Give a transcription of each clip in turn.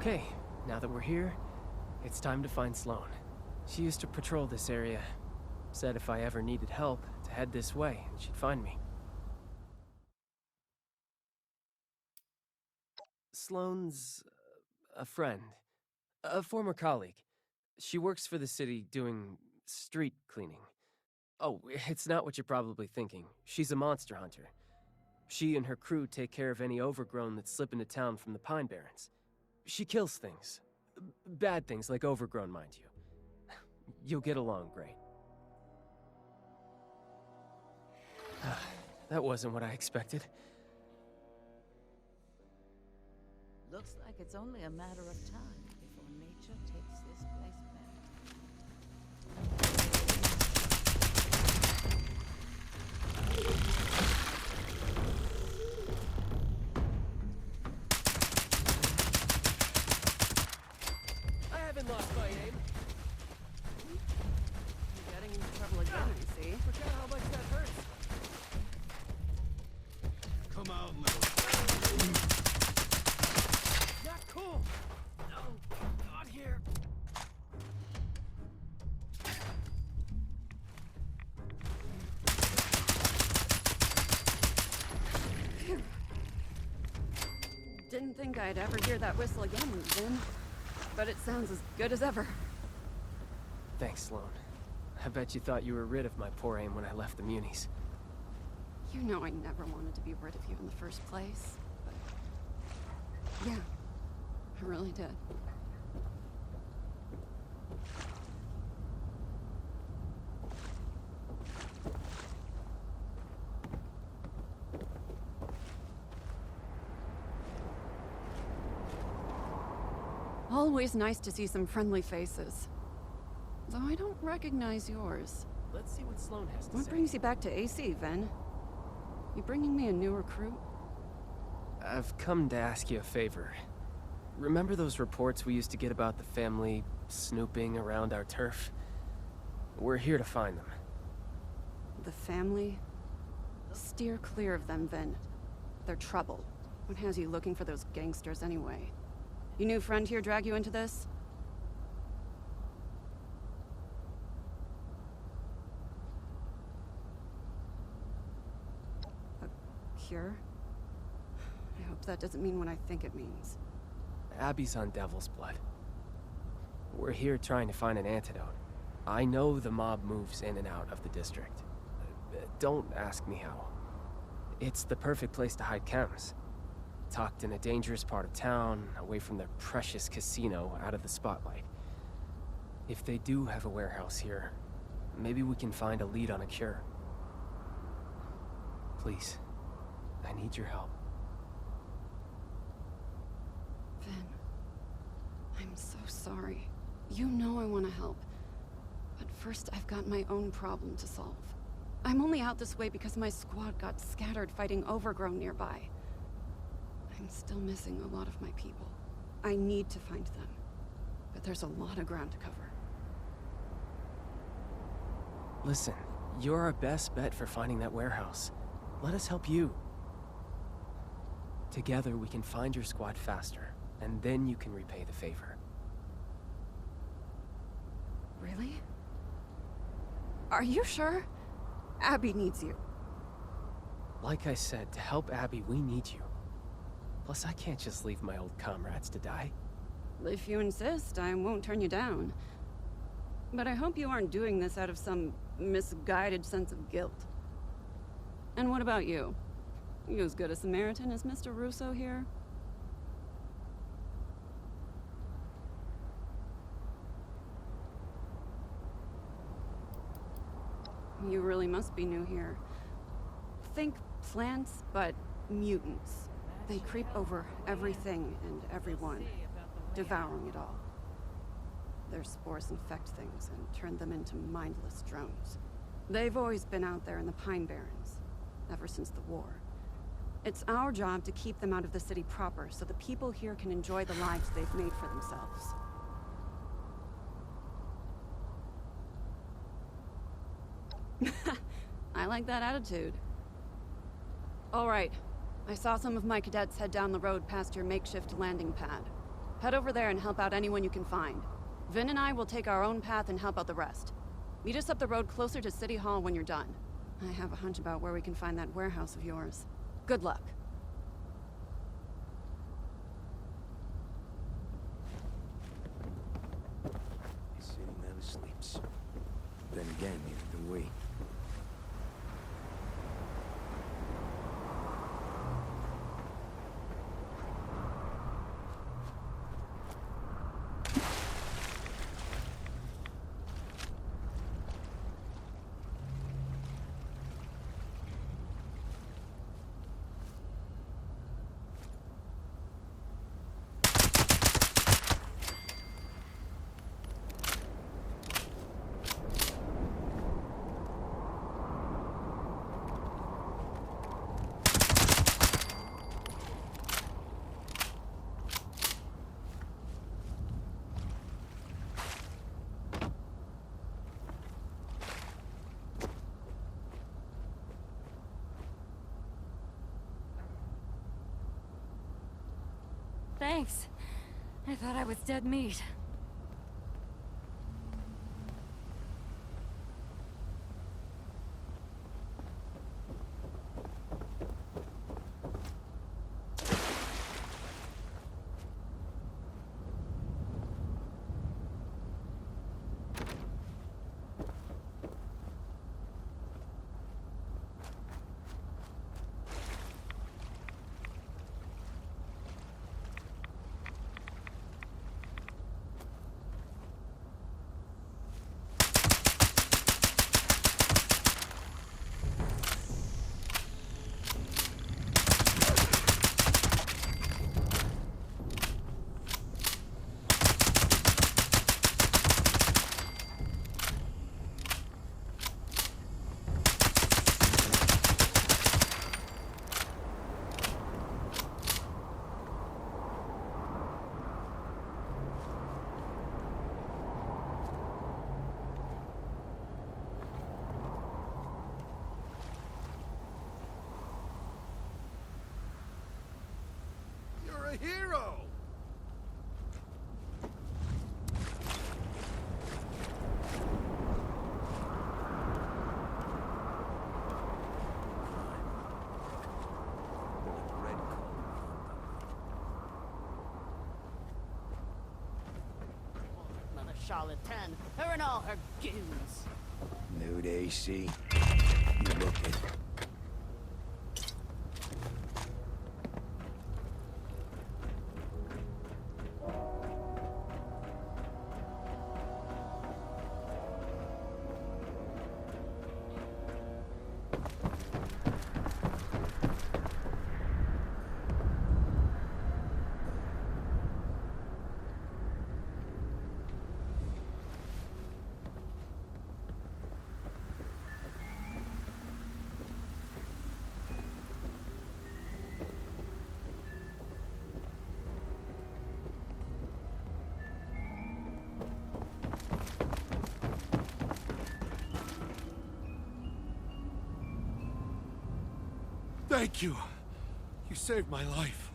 Okay, now that we're here, it's time to find Sloane. She used to patrol this area. Said if I ever needed help, to head this way, and she'd find me. Sloane's a friend. A former colleague. She works for the city doing street cleaning. Oh, it's not what you're probably thinking. She's a monster hunter. She and her crew take care of any overgrown that slip into town from the Pine Barrens. She kills things. Bad things, like overgrown, mind you. You'll get along great. That wasn't what I expected. Looks like it's only a matter of time before nature takes this place back. I haven't lost my aim. You're getting into trouble again, I see. Forget how much that hurts. Come out, little. Not cool. No, not here. Didn't think I'd ever hear that whistle again, Vin. But it sounds as good as ever. Thanks, Sloane. I bet you thought you were rid of my poor aim when I left the Munis. You know I never wanted to be rid of you in the first place. But yeah, I really did. Always nice to see some friendly faces. Though I don't recognize yours. Let's see what Sloane has to What say. brings you back to AC, Ven? You bringing me a new recruit? I've come to ask you a favor. Remember those reports we used to get about the family snooping around our turf? We're here to find them. The family? Steer clear of them, Ven. They're trouble. What has you looking for those gangsters anyway? Your new friend here drag you into this? A cure? I hope that doesn't mean what I think it means. Abby's on Devil's Blood. We're here trying to find an antidote. I know the mob moves in and out of the district. Don't ask me how. It's the perfect place to hide chems. Tucked in a dangerous part of town, away from their precious casino, out of the spotlight. If they do have a warehouse here, maybe we can find a lead on a cure. Please, I need your help. Vin, I'm so sorry. You know I want to help. But first, I've got my own problem to solve. I'm only out this way because my squad got scattered fighting overgrown nearby. I'm still missing a lot of my people. I need to find them. But there's a lot of ground to cover. Listen, you're our best bet for finding that warehouse. Let us help you. Together we can find your squad faster, and then you can repay the favor. Really? Are you sure? Abby needs you. Like I said, to help Abby, we need you. Plus, I can't just leave my old comrades to die. If you insist, I won't turn you down. But I hope you aren't doing this out of some misguided sense of guilt. And what about you? You as good a Samaritan as Mr. Russo here? You really must be new here. Think plants, but mutants. They creep over everything and everyone, devouring it all. Their spores infect things and turn them into mindless drones. They've always been out there in the Pine Barrens, ever since the war. It's our job to keep them out of the city proper, so the people here can enjoy the lives they've made for themselves. I like that attitude. All right. I saw some of my cadets head down the road past your makeshift landing pad. Head over there and help out anyone you can find. Vin and I will take our own path and help out the rest. Meet us up the road closer to City Hall when you're done. I have a hunch about where we can find that warehouse of yours. Good luck. The city never sleeps. Then again, neither do we. Thanks. I thought I was dead meat. You're a hero! Another charlatan, her and all her goons. Nude AC. You look it. Thank you. You saved my life.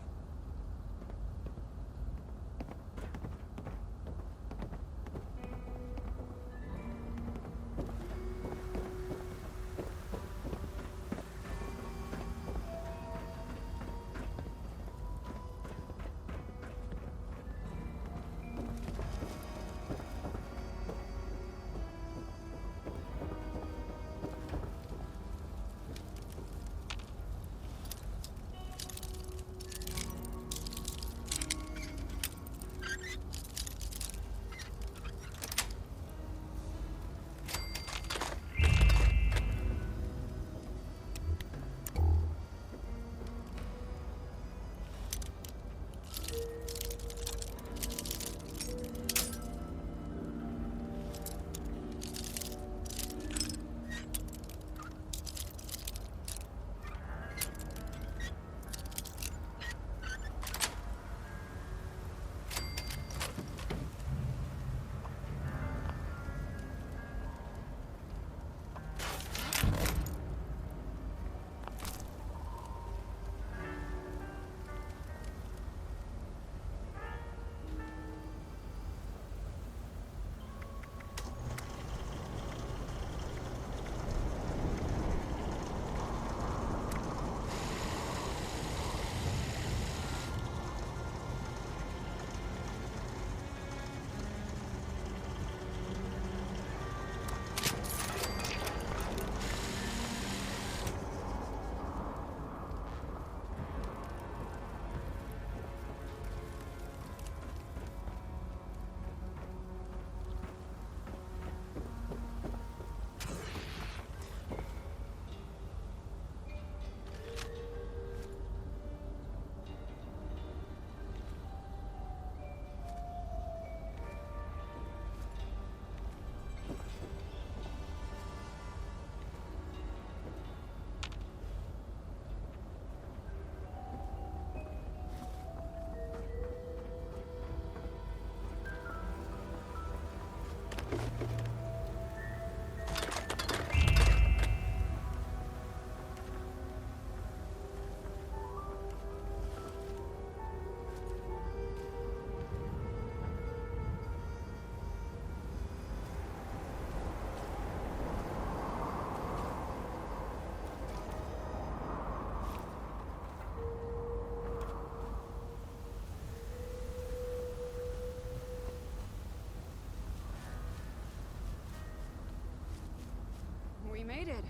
You made it.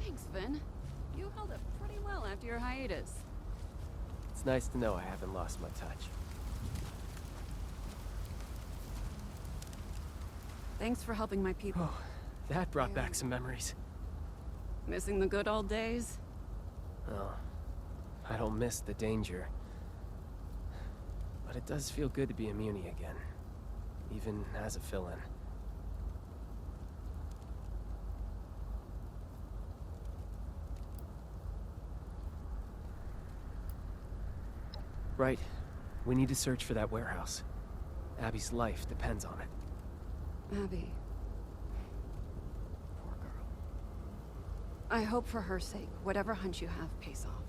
Thanks, Vin. You held up pretty well after your hiatus. It's nice to know I haven't lost my touch. Thanks for helping my people. Oh, that brought back some memories. Missing the good old days? Oh, I don't miss the danger. But it does feel good to be a Muni again, even as a fill-in. Right. We need to search for that warehouse. Abby's life depends on it. Abby. Poor girl. I hope for her sake, whatever hunch you have pays off.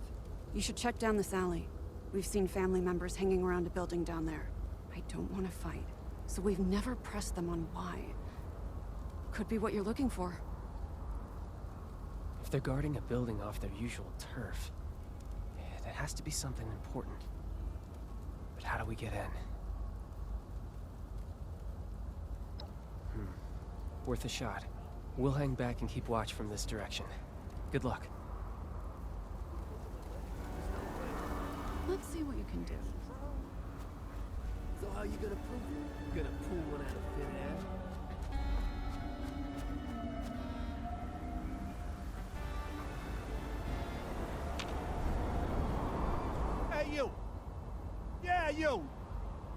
You should check down this alley. We've seen family members hanging around a building down there. I don't want to fight, so we've never pressed them on why. Could be what you're looking for. If they're guarding a building off their usual turf, that has to be something important. But how do we get in? Worth a shot. We'll hang back and keep watch from this direction. Good luck. Let's see what you can do. So how you gonna prove it? You gonna pull one out of thin air? Hey, you! Yeah, you!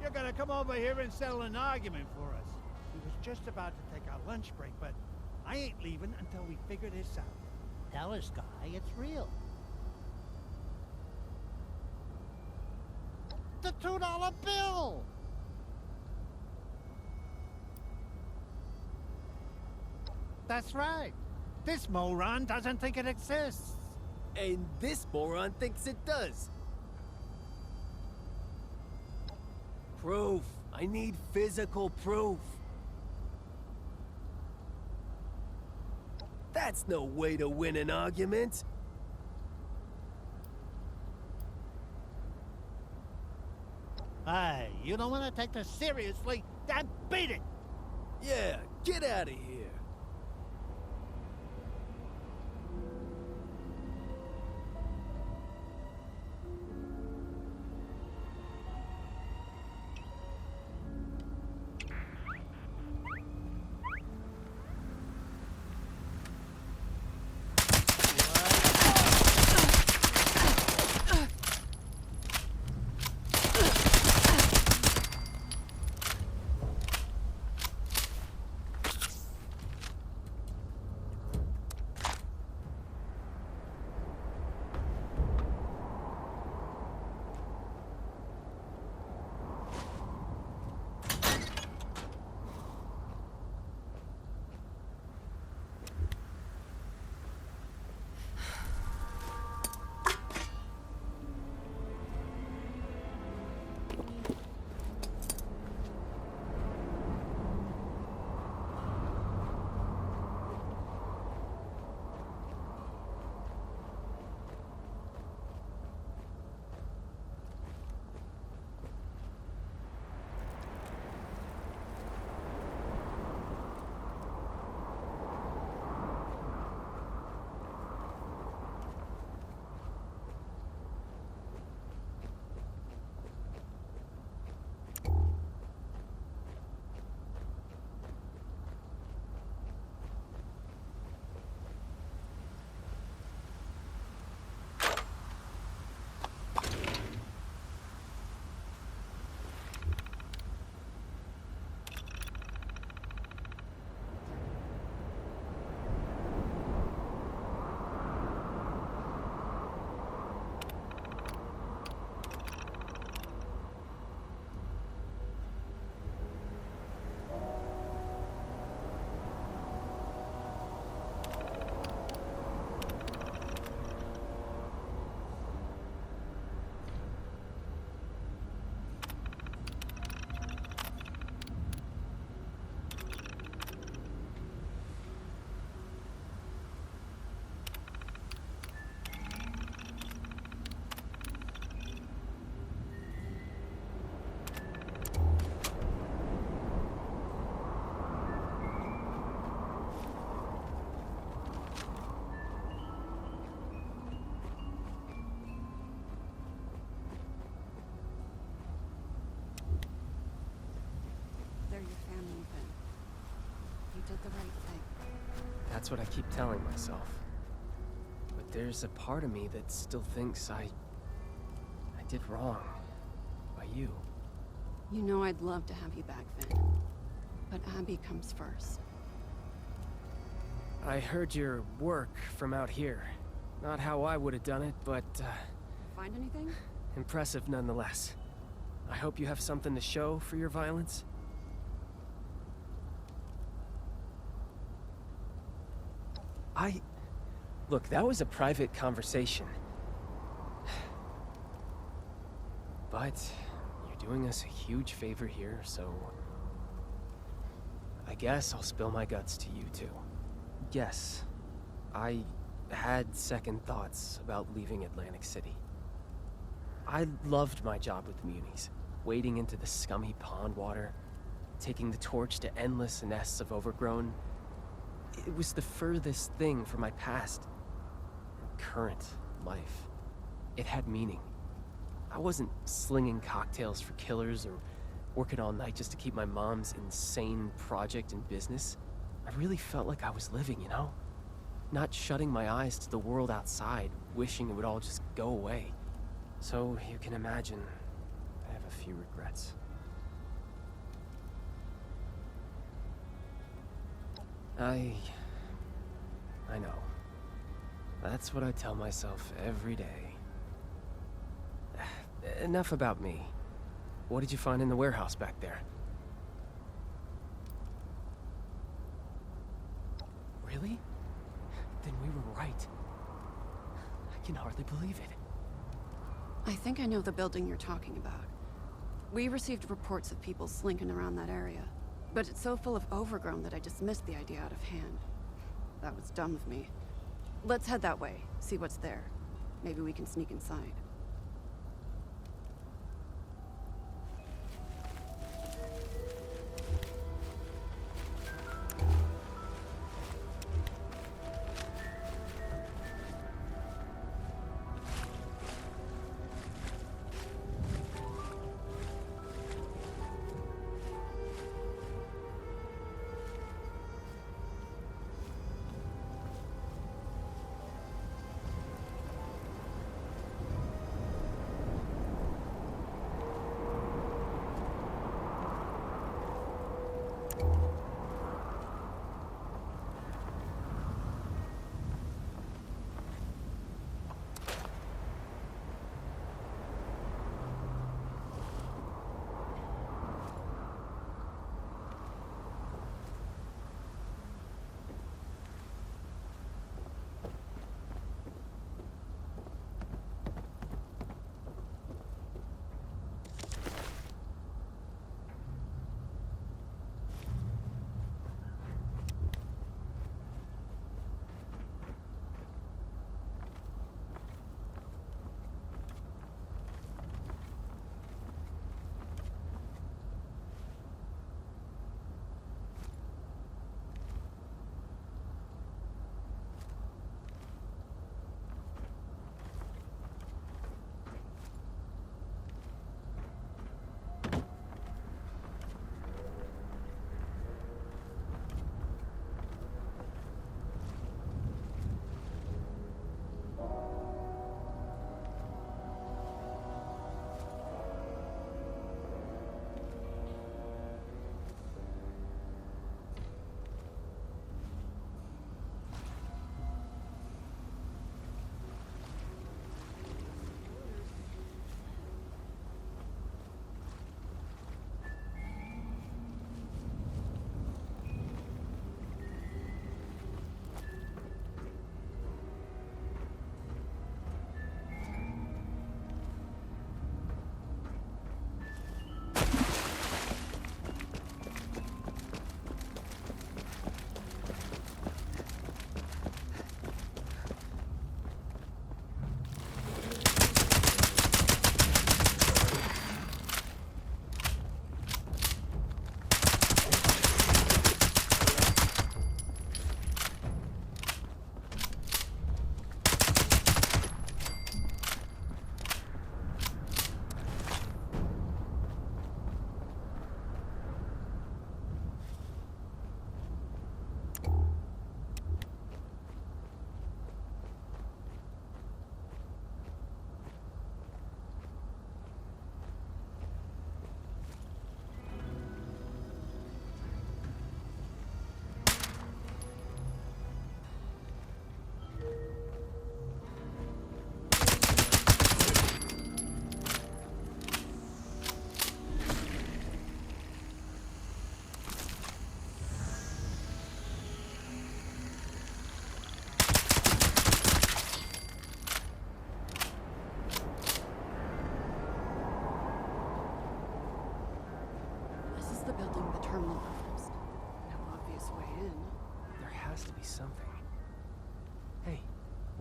You're gonna come over here and settle an argument for us. We was just about to take our lunch break, but I ain't leaving until we figure this out. Tell us, guy, it's real. The $2 bill! That's right. This moron doesn't think it exists. And this moron thinks it does. Proof. I need physical proof. That's no way to win an argument. Hey, you don't want to take this seriously? Then beat it! Yeah, get out of here. That's what I keep telling myself. But there's a part of me that still thinks I did wrong. By you. You know I'd love to have you back, Vin. But Abby comes first. I heard your work from out here. Not how I would have done it, but, Find anything? impressive nonetheless. I hope you have something to show for your violence. Look, that was a private conversation. But you're doing us a huge favor here, so I guess I'll spill my guts to you too. Yes, I had second thoughts about leaving Atlantic City. I loved my job with the Munis, wading into the scummy pond water, taking the torch to endless nests of overgrown. It was the furthest thing from my past and current life. It had meaning. I wasn't slinging cocktails for killers or working all night just to keep my mom's insane project in business. I really felt like I was living, you know? Not shutting my eyes to the world outside, wishing it would all just go away. So you can imagine, I have a few regrets. I know. That's what I tell myself every day. Enough about me. What did you find in the warehouse back there? Really? Then we were right. I can hardly believe it. I think I know the building you're talking about. We received reports of people slinking around that area. But it's so full of overgrown that I dismissed the idea out of hand. That was dumb of me. Let's head that way, see what's there. Maybe we can sneak inside.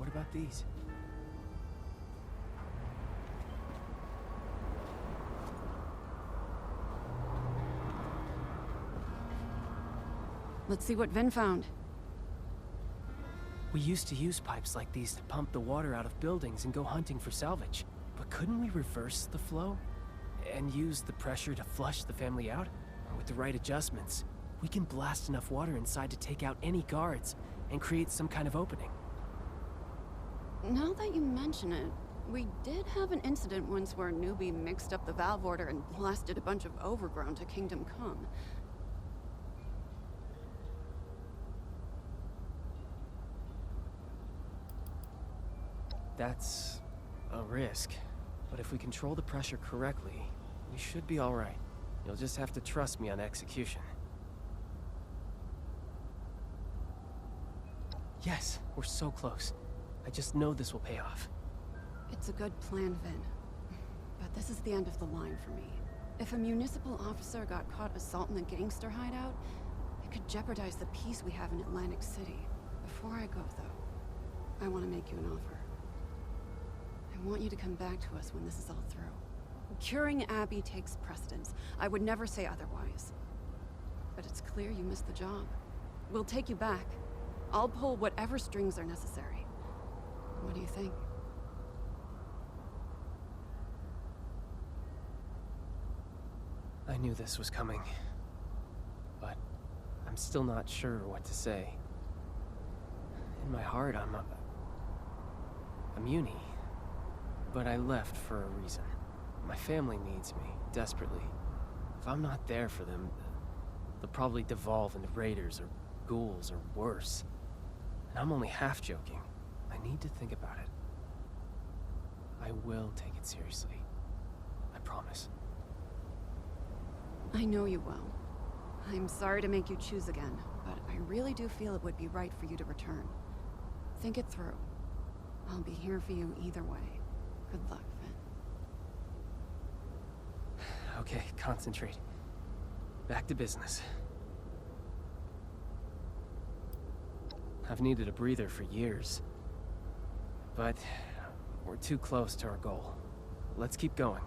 What about these? Let's see what Vin found. We used to use pipes like these to pump the water out of buildings and go hunting for salvage. But couldn't we reverse the flow? And use the pressure to flush the family out? With the right adjustments, we can blast enough water inside to take out any guards and create some kind of opening. Now that you mention it, we did have an incident once where a newbie mixed up the valve order and blasted a bunch of overgrown to Kingdom Come. That's a risk, but if we control the pressure correctly, we should be all right. You'll just have to trust me on execution. Yes, we're so close. I just know this will pay off. It's a good plan, Vin. But this is the end of the line for me. If a municipal officer got caught assaulting a gangster hideout, it could jeopardize the peace we have in Atlantic City. Before I go, though, I want to make you an offer. I want you to come back to us when this is all through. Curing Abby takes precedence. I would never say otherwise. But it's clear you missed the job. We'll take you back. I'll pull whatever strings are necessary. What do you think? I knew this was coming, but I'm still not sure what to say. In my heart, I'm a munie, but I left for a reason. My family needs me, desperately. If I'm not there for them, they'll probably devolve into raiders or ghouls or worse. And I'm only half joking. I need to think about it. I will take it seriously. I promise. I know you will. I'm sorry to make you choose again, but I really do feel it would be right for you to return. Think it through. I'll be here for you either way. Good luck, Vin. Okay, concentrate. Back to business. I've needed a breather for years. But we're too close to our goal. Let's keep going.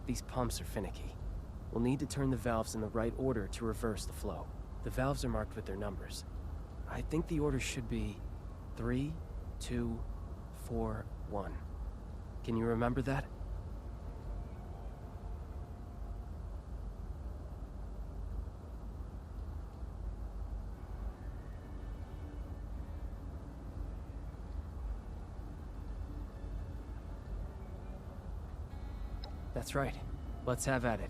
These pumps are finicky. We'll need to turn the valves in the right order to reverse the flow. The valves are marked with their numbers. I think the order should be 3, 2, 4, 1. Can you remember that? That's right. Let's have at it.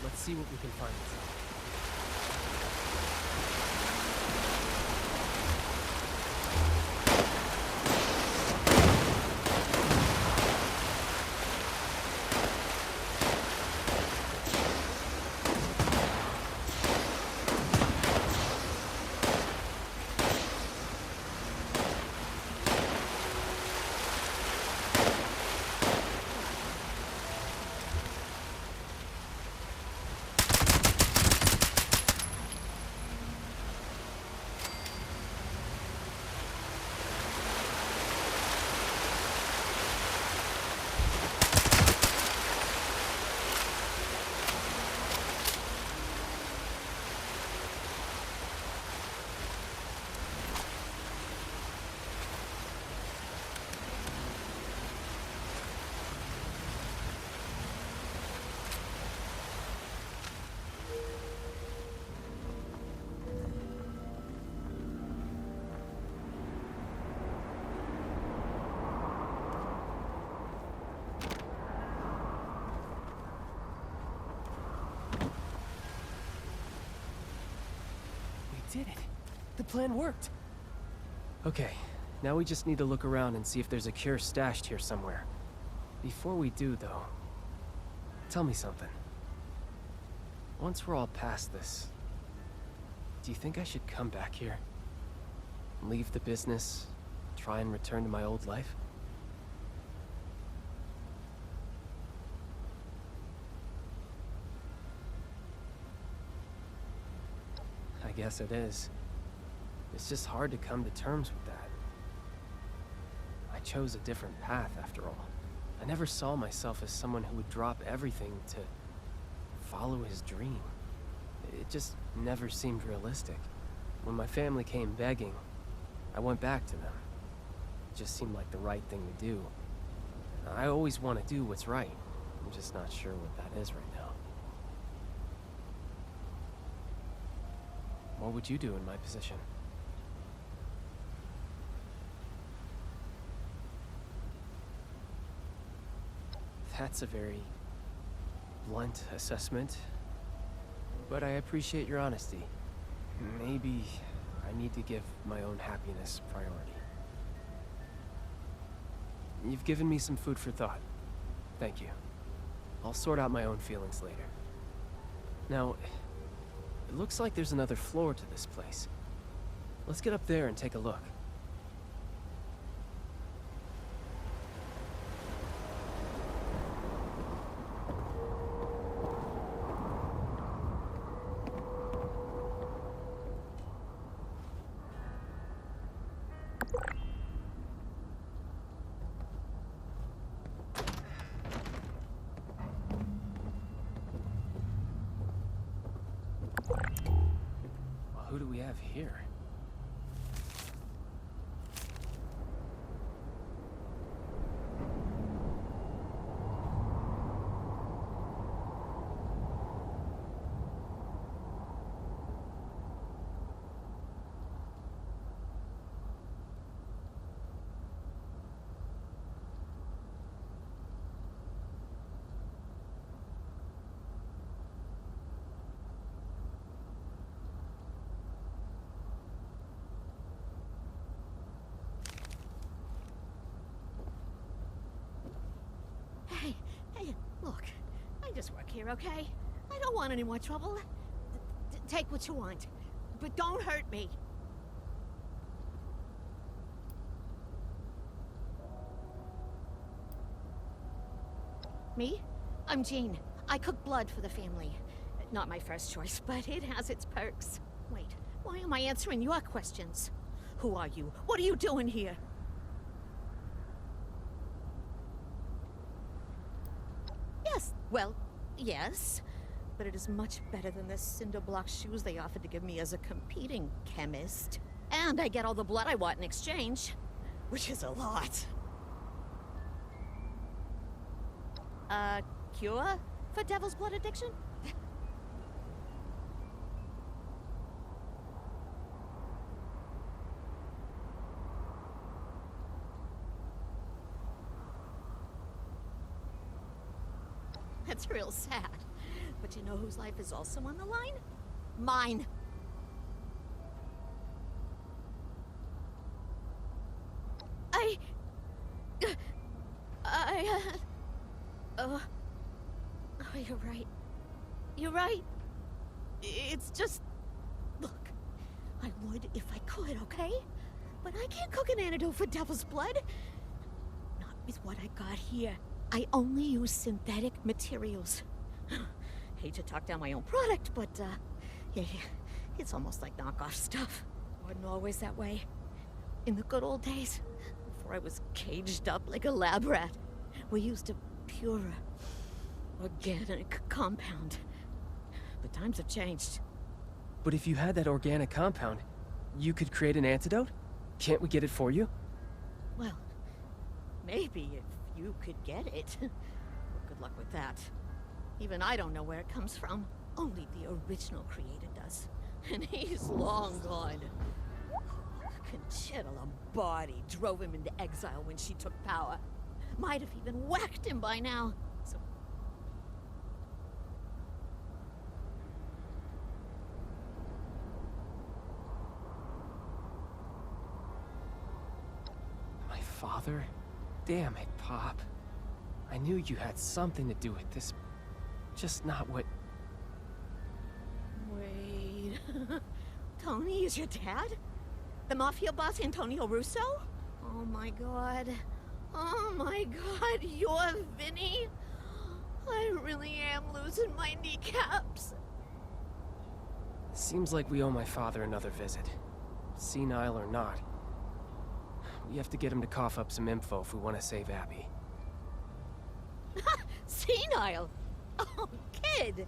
Let's see what we can find inside. Did it. The plan worked. Okay, now we just need to look around and see if there's a cure stashed here somewhere. Before we do, though, tell me something. Once we're all past this, do you think I should come back here? Leave the business, try and return to my old life? I guess it is. It's just hard to come to terms with that. I chose a different path, after all. I never saw myself as someone who would drop everything to follow his dream. It just never seemed realistic. When my family came begging, I went back to them. It just seemed like the right thing to do. I always want to do what's right. I'm just not sure what that is right now. What would you do in my position? That's a very blunt assessment, but I appreciate your honesty. Maybe I need to give my own happiness priority. You've given me some food for thought. Thank you. I'll sort out my own feelings later. Now, it looks like there's another floor to this place. Let's get up there and take a look. Who do we have here? Hey, look. I just work here, okay? I don't want any more trouble. Take what you want, but don't hurt me. Me? I'm Jean. I cook blood for the family. Not my first choice, but it has its perks. Wait, why am I answering your questions? Who are you? What are you doing here? Yes, well, yes. But it is much better than the cinder block shoes they offered to give me as a competing chemist. And I get all the blood I want in exchange, which is a lot. Cure for devil's blood addiction? That's real sad. But you know whose life is also on the line? Mine. Oh, you're right. You're right. It's just... Look, I would if I could, okay? But I can't cook an antidote for devil's blood. Not with what I got here. I only use synthetic materials. Hate to talk down my own product, but, yeah, it's almost like knockoff stuff. Wasn't always that way. In the good old days, before I was caged up like a lab rat, we used a purer, organic compound. But times have changed. But if you had that organic compound, you could create an antidote? Can't we get it for you? Well, maybe if you could get it. But good luck with that. Even I don't know where it comes from. Only the original creator does. And he's long gone. Conchita Lombardi drove him into exile when she took power. Might have even whacked him by now. So... My father? Damn it, Pop. I knew you had something to do with this. Just not what... Wait... Tony is your dad? The mafia boss Antonio Russo? Oh my god. Oh my god, you're Vinny? I really am losing my kneecaps. Seems like we owe my father another visit. Senile or not. We have to get him to cough up some info if we want to save Abby. Senile? Oh, kid!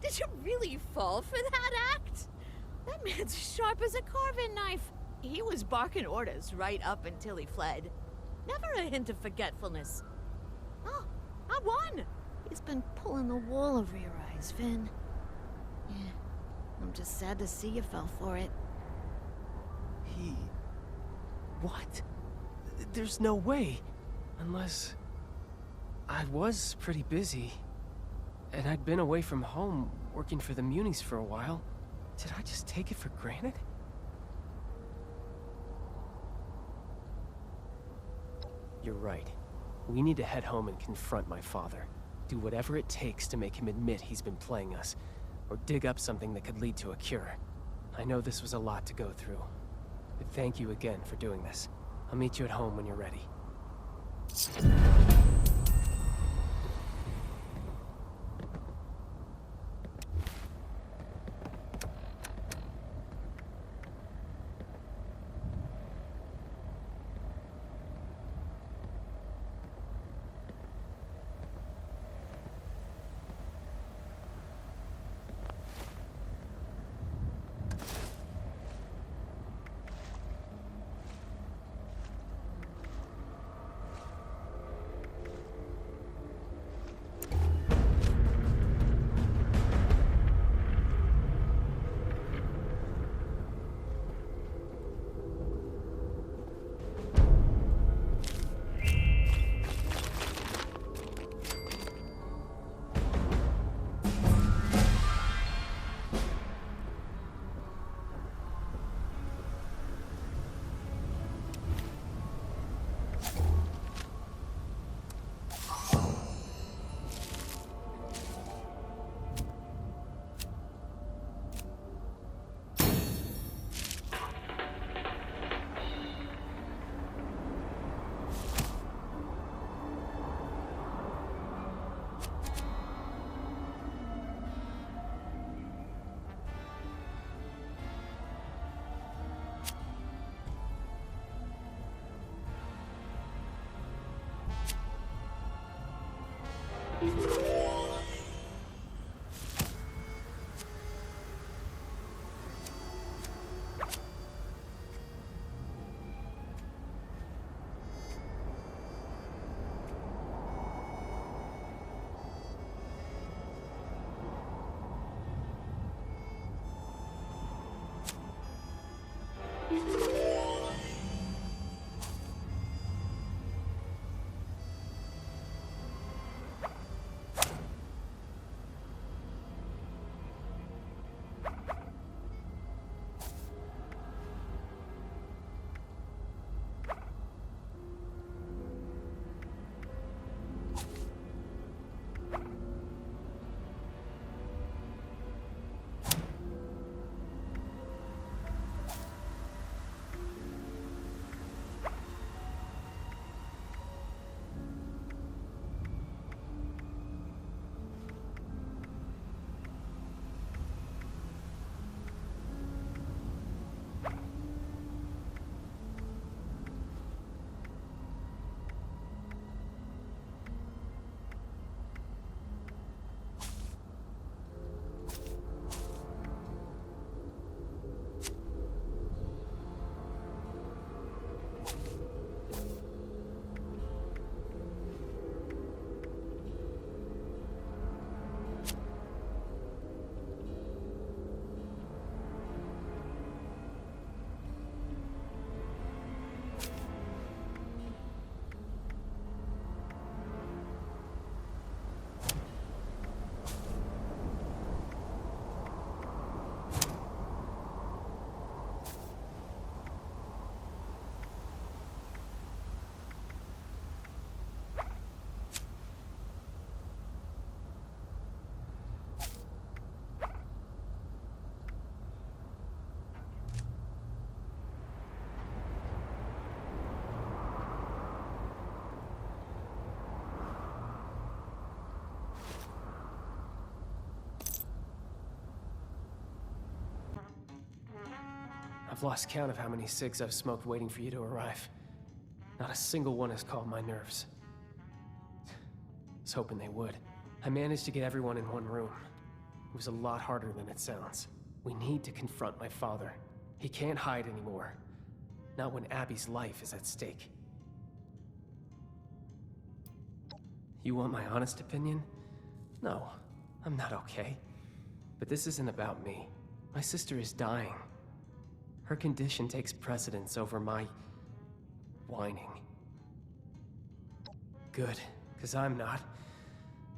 Did you really fall for that act? That man's sharp as a carving knife. He was barking orders right up until he fled. Never a hint of forgetfulness. Oh, I won! He's been pulling the wool over your eyes, Vin. Yeah, I'm just sad to see you fell for it. He... What? There's no way. Unless... I was pretty busy. And I'd been away from home, working for the Munis for a while. Did I just take it for granted? You're right. We need to head home and confront my father. Do whatever it takes to make him admit he's been playing us, or dig up something that could lead to a cure. I know this was a lot to go through, but thank you again for doing this. I'll meet you at home when you're ready. I've lost count of how many cigs I've smoked waiting for you to arrive. Not a single one has calmed my nerves. I was hoping they would. I managed to get everyone in one room. It was a lot harder than it sounds. We need to confront my father. He can't hide anymore. Not when Abby's life is at stake. You want my honest opinion? No, I'm not okay. But this isn't about me. My sister is dying. Her condition takes precedence over my whining. Good, because I'm not.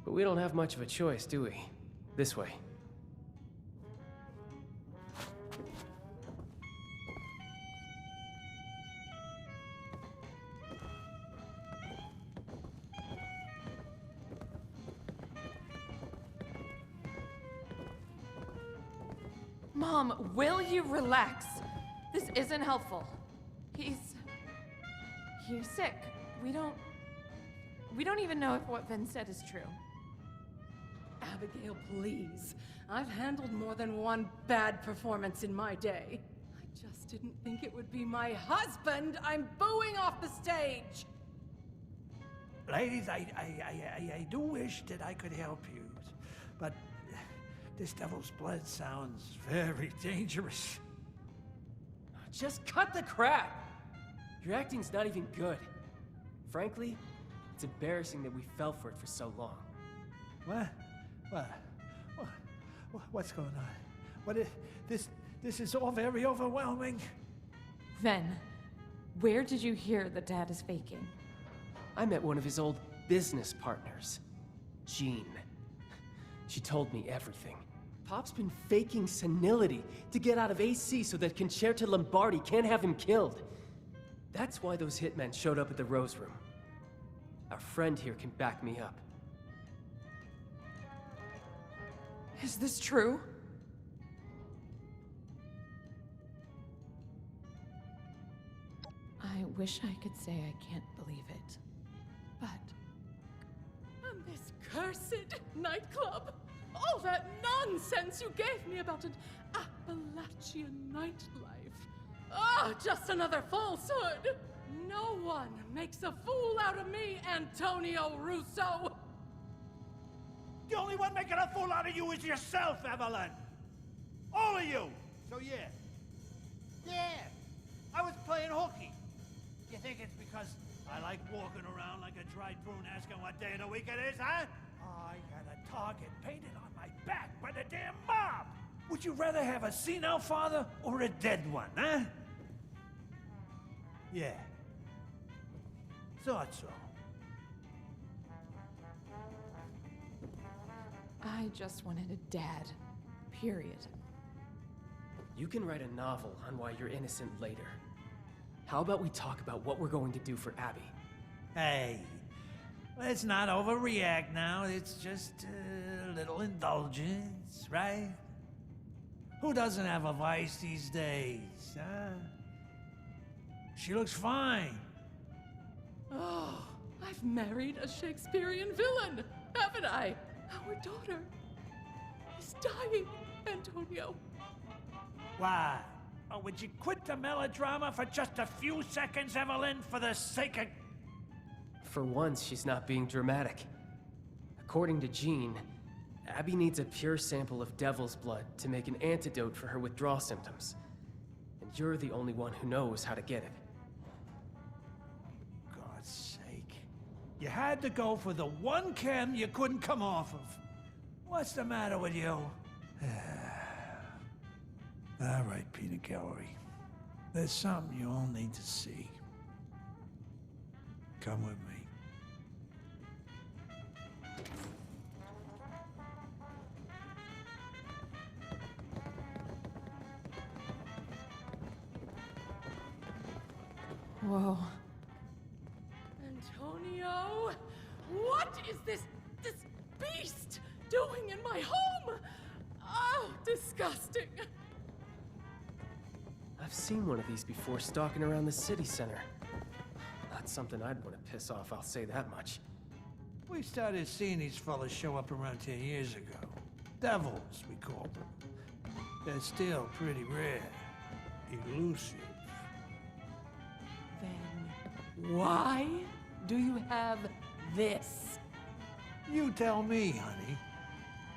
But we don't have much of a choice, do we? This way. Mom, will you relax? This isn't helpful. He's sick. We don't even know if what Vin said is true. Abigail, please. I've handled more than one bad performance in my day. I just didn't think it would be my husband I'm booing off the stage. Ladies, I do wish that I could help you, but this devil's blood sounds very dangerous. Just cut the crap! Your acting's not even good. Frankly, it's embarrassing that we fell for it for so long. What? What's going on? This is all very overwhelming. Ven, where did you hear that Dad is faking? I met one of his old business partners, Jean. She told me everything. Pop's been faking senility to get out of AC so that Concerta Lombardi can't have him killed. That's why those hitmen showed up at the Rose Room. Our friend here can back me up. Is this true? I wish I could say I can't believe it, but... And this cursed nightclub! All that nonsense you gave me about an Appalachian nightlife. Ah, just another falsehood! No one makes a fool out of me, Antonio Russo! The only one making a fool out of you is yourself, Evelyn! All of you! So yeah, I was playing hooky. You think it's because I like walking around like a dried prune asking what day of the week it is, huh? I got a target painted on my back by the damn mob! Would you rather have a senile father or a dead one, huh? Yeah. Thought so. I just wanted a dad. Period. You can write a novel on why you're innocent later. How about we talk about what we're going to do for Abby? Hey, let's not overreact now. It's just a little indulgence, right? Who doesn't have a vice these days, huh? She looks fine. Oh, I've married a Shakespearean villain, haven't I? Our daughter is dying, Antonio. Why? Oh, would you quit the melodrama for just a few seconds, Evelyn, for the sake of... For once, she's not being dramatic. According to Jean, Abby needs a pure sample of devil's blood to make an antidote for her withdrawal symptoms. And you're the only one who knows how to get it. God's sake. You had to go for the one chem you couldn't come off of. What's the matter with you? All right, Peter Gallery. There's something you all need to see. Come with me. Whoa. Antonio, what is this beast doing in my home? Oh, disgusting. I've seen one of these before stalking around the city center. Not something I'd want to piss off, I'll say that much. We started seeing these fellas show up around 10 years ago. Devils, we call them. They're still pretty rare. elusive. Then why do you have this? You tell me, honey.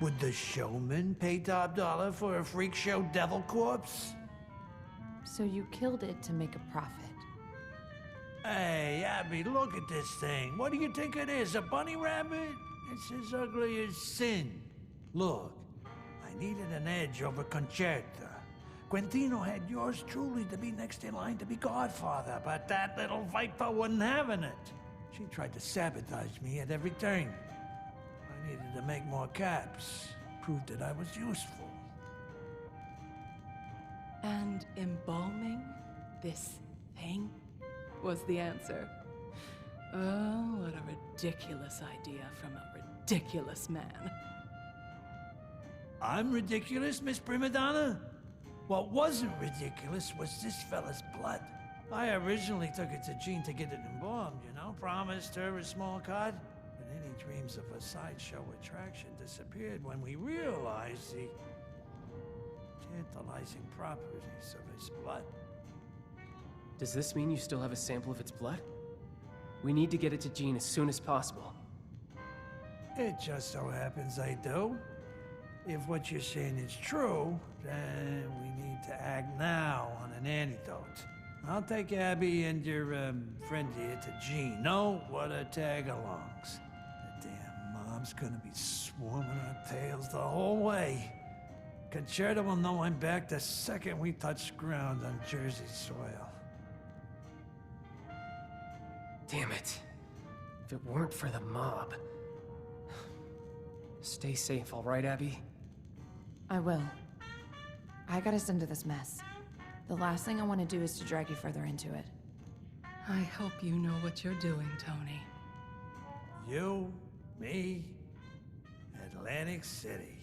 Would the showman pay top dollar for a freak show devil corpse? So you killed it to make a profit. Hey, Abby, look at this thing. What do you think it is, a bunny rabbit? It's as ugly as sin. Look, I needed an edge over Concerta. Quintino had yours truly to be next in line to be godfather, but that little viper wasn't having it. She tried to sabotage me at every turn. I needed to make more caps, prove that I was useful. And embalming this thing was the answer. Oh, what a ridiculous idea from a ridiculous man. I'm ridiculous, Miss Primadonna? What wasn't ridiculous was this fella's blood. I originally took it to Jean to get it embalmed, you know, promised her a small cut. But any dreams of a sideshow attraction disappeared when we realized the tantalizing properties of his blood. Does this mean you still have a sample of its blood? We need to get it to Jean as soon as possible. It just so happens I do. If what you're saying is true, then we need to act now on an antidote. I'll take Abby and your friend here to Jean. No water tag-alongs. The damn mob's gonna be swarming our tails the whole way. Concerta will know I'm back the second we touch ground on Jersey soil. Damn it. If it weren't for the mob. Stay safe, all right, Abby? I will. I got us into this mess. The last thing I want to do is to drag you further into it. I hope you know what you're doing, Tony. You, me, Atlantic City.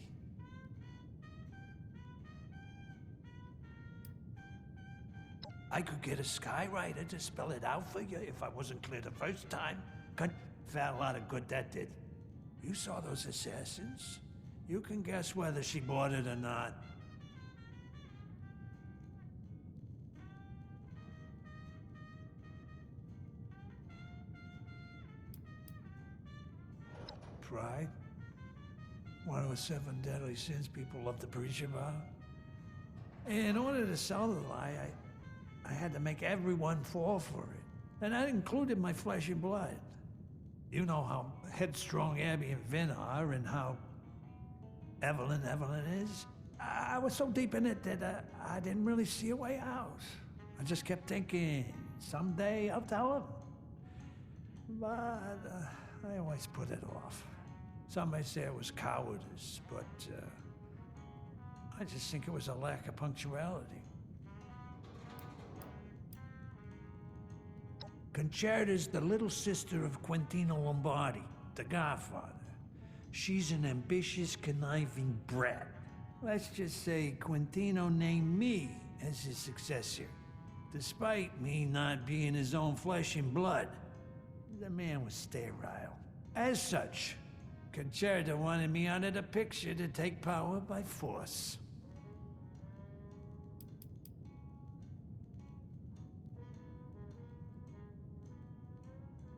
I could get a skywriter to spell it out for you if I wasn't clear the first time. Fat lot of good that did. You saw those assassins? You can guess whether she bought it or not. Pride? One of the 7 deadly sins people love to preach about. In order to sell the lie, I had to make everyone fall for it. And that included my flesh and blood. You know how headstrong Abby and Vin are and how Evelyn is. I was so deep in it that I didn't really see a way out. I just kept thinking, someday I'll tell them. But I always put it off. Some may say it was cowardice, but I just think it was a lack of punctuality. Concerta's the little sister of Quintino Lombardi, the godfather. She's an ambitious, conniving brat. Let's just say Quintino named me as his successor, despite me not being his own flesh and blood. The man was sterile. As such, Concerta wanted me out of the picture to take power by force.